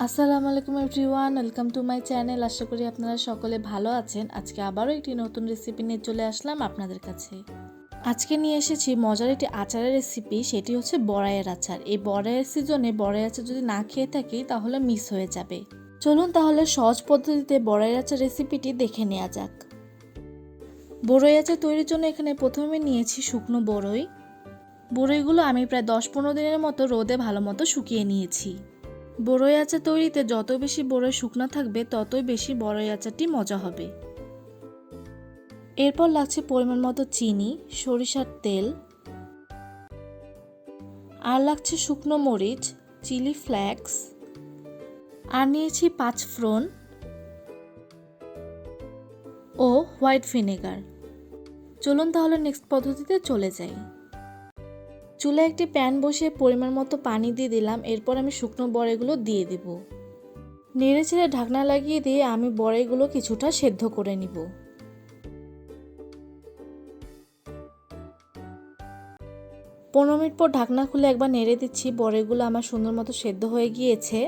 আসসালামু আলাইকুম everyone, welcome to my channel. আশা করি আপনারা সকলে ভালো আছেন। আজকে আবারও একটি নতুন রেসিপি নিয়ে চলে আসলাম আপনাদের কাছে। আজকে নিয়ে এসেছি মজার একটি আচারের রেসিপি, সেটি হচ্ছে বড়াইয়ের আচার। এই বড়াইয়ের সিজনে বড়াই আচার যদি না খেয়ে থাকি তাহলে মিস হয়ে যাবে। চলুন তাহলে সহজ পদ্ধতিতে বড়াইয়ের আচার রেসিপিটি দেখে নেওয়া যাক। বড়ই আচার তৈরির জন্য এখানে প্রথমে নিয়েছি শুকনো বড়ই। বড়ইগুলো আমি প্রায় 10-15 দিনের মতো রোদে ভালো মতো শুকিয়ে নিয়েছি। বড়ই আচার তৈরিতে যত বেশি বড়ই শুকনো থাকবে ততই বেশি বড়ই আচারটি মজা হবে। এরপর লাগছে পরিমাণ মতো চিনি, সরিষার তেল, আর লাগছে শুকনো মরিচ, চিলি ফ্লেক্স, আর নিয়েছি 5 ফোড়ন ও হোয়াইট ভিনেগার। চলুন তাহলে নেক্সট পদ্ধতিতে চলে যাই। চুলায় একটি প্যান বসিয়ে পরিমাণ মতো পানি দিয়ে দিলাম। এরপর আমি শুকনো বড়ইগুলো দিয়ে দিব। নেড়ে ছেড়ে ঢাকনা লাগিয়ে দিয়ে আমি বড়ইগুলো কিছুটা সেদ্ধ করে নিব। 15 মিনিট পর ঢাকনা খুলে একবার নেড়ে দিচ্ছি। বড়ইগুলো আমার সুন্দর মতো সেদ্ধ হয়ে গিয়েছে।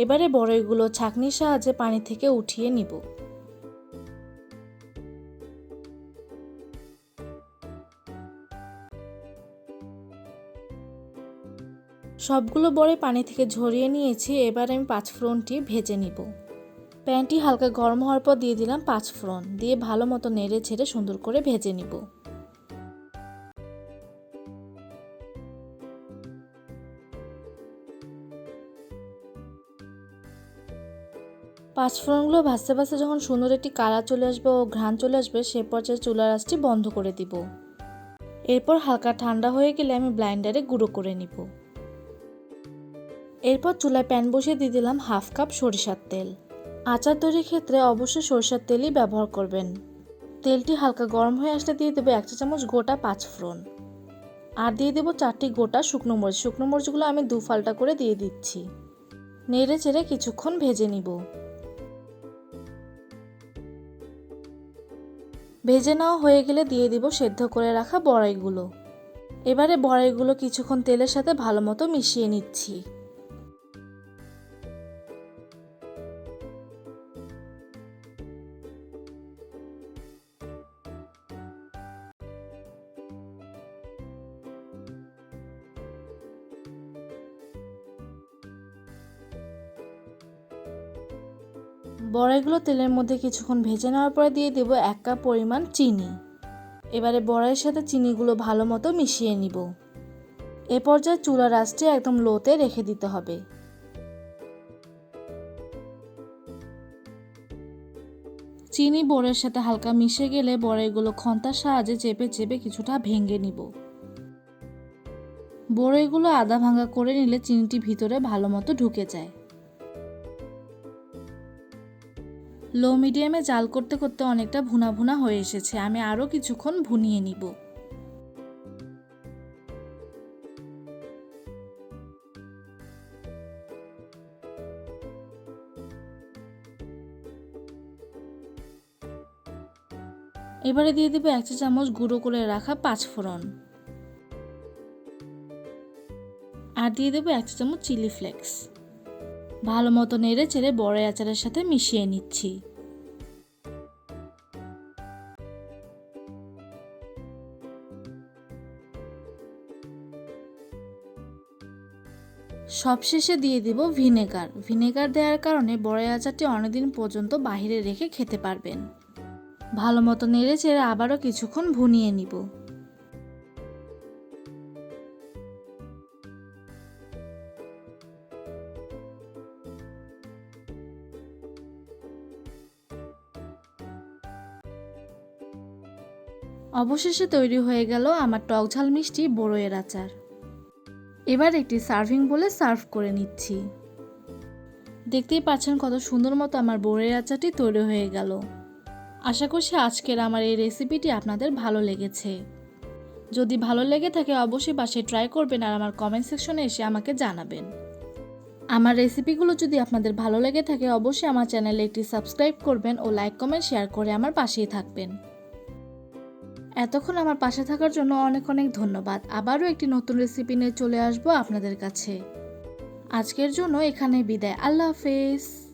এবারে বড়ইগুলো ছাঁকনির সাহায্যে পানি থেকে উঠিয়ে নিব। সবগুলো বড়ই পানি থেকে ঝরিয়ে নিয়েছি। এবার আমি 5 ফোড়নটি ভেজে নিব। প্যানটি হালকা গরম হওয়ার পর দিয়ে দিলাম 5 ফোড়ন, দিয়ে ভালো মতো নেড়ে ছেড়ে সুন্দর করে ভেজে নিব। পাঁচফোড়নগুলো ভাজতে ভাজতে যখন সুন্দর একটি কালার চলে আসবে ও ঘ্রাণ চলে আসবে, সে পর্যায়ে চুলার আঁচটি বন্ধ করে দিব। এরপর হালকা ঠান্ডা হয়ে গেলে আমি ব্লাইন্ডারে গুঁড়ো করে নিব। এরপর চুলায় প্যান বসিয়ে দিয়ে দিলাম 1/2 কাপ সরিষার তেল। আচার তৈরির ক্ষেত্রে অবশ্যই সরিষার তেলই ব্যবহার করবেন। তেলটি হালকা গরম হয়ে আসলে দিয়ে দেবো 1 চা চামচ গোটা 5 ফোড়ন, আর দিয়ে দেবো 4টি গোটা শুকনো মরিচ। শুকনো মরিচগুলো আমি 2 ফাল্টা করে দিয়ে দিচ্ছি। নেড়ে চেড়ে কিছুক্ষণ ভেজে নিব। ভেজে নেওয়া হয়ে গেলে দিয়ে দিব সেদ্ধ করে রাখা বড়াইগুলো। এবারে বড়াইগুলো কিছুক্ষণ তেলের সাথে ভালো মতো মিশিয়ে নিচ্ছি। বড়াইগুলো তেলের মধ্যে কিছুক্ষণ ভেজে নেওয়ার পরে দিয়ে দেব 1 কাপ পরিমাণ চিনি। এবারে বড়াইয়ের সাথে চিনিগুলো ভালো মতো মিশিয়ে নিব। এ পর্যায়ে চুলার আঁচটি একদম লোতে রেখে দিতে হবে। চিনি বড়াইয়ের সাথে হালকা মিশে গেলে বড়াইগুলো খন্তার সাহায্যে চেপে চেপে কিছুটা ভেঙে নিব। বড়াইগুলো আধা ভাঙা করে নিলে চিনিটি ভিতরে ভালো মতো ঢুকে যায়। লো মিডিয়ামে জাল করতে করতে অনেকটা ভুনা ভুনা হয়ে এসেছে। আমি আরও কিছুক্ষণ ভুনিয়ে নিব। এবারে দিয়ে দেব 1 চা চামচ গুঁড়ো করে রাখা 5 ফোড়ন, আর দিয়ে দেব 1 চা চামচ চিলি ফ্লেক্স। ভালো মতো নেড়ে চেড়ে বড়াই আচারের সাথে মিশিয়ে নিচ্ছি। সবশেষে দিয়ে দিব ভিনেগার। ভিনেগার দেওয়ার কারণে বড়াই আচারটি অনেকদিন পর্যন্ত বাইরে রেখে খেতে পারবেন। ভালো মতো নেড়ে চেড়ে আবারও কিছুক্ষণ ভুনিয়ে নিব। অবশেষে তৈরি হয়ে গেল আমার টক ঝাল মিষ্টি বড়ইয়ের আচার। এবার একটি সার্ভিং বলে সার্ভ করে নিচ্ছি। দেখতেই পাচ্ছেন কত সুন্দর মতো আমার বড়ইয়ের আচারটি তৈরি হয়ে গেল। আশা করছি আজকের আমার এই রেসিপিটি আপনাদের ভালো লেগেছে। যদি ভালো লেগে থাকে অবশ্যই বাসায় ট্রাই করবেন আর আমার কমেন্ট সেকশনে এসে আমাকে জানাবেন। আমার রেসিপিগুলো যদি আপনাদের ভালো লেগে থাকে অবশ্যই আমার চ্যানেলে একটি সাবস্ক্রাইব করবেন ও লাইক কমেন্ট শেয়ার করে আমার পাশেই থাকবেন। এতক্ষণ আমার পাশে থাকার জন্য অনেক অনেক ধন্যবাদ। আবারও একটি নতুন রেসিপি নিয়ে চলে আসবো আপনাদের কাছে। আজকের জন্য এখানে বিদায়। আল্লাহ হাফেজ।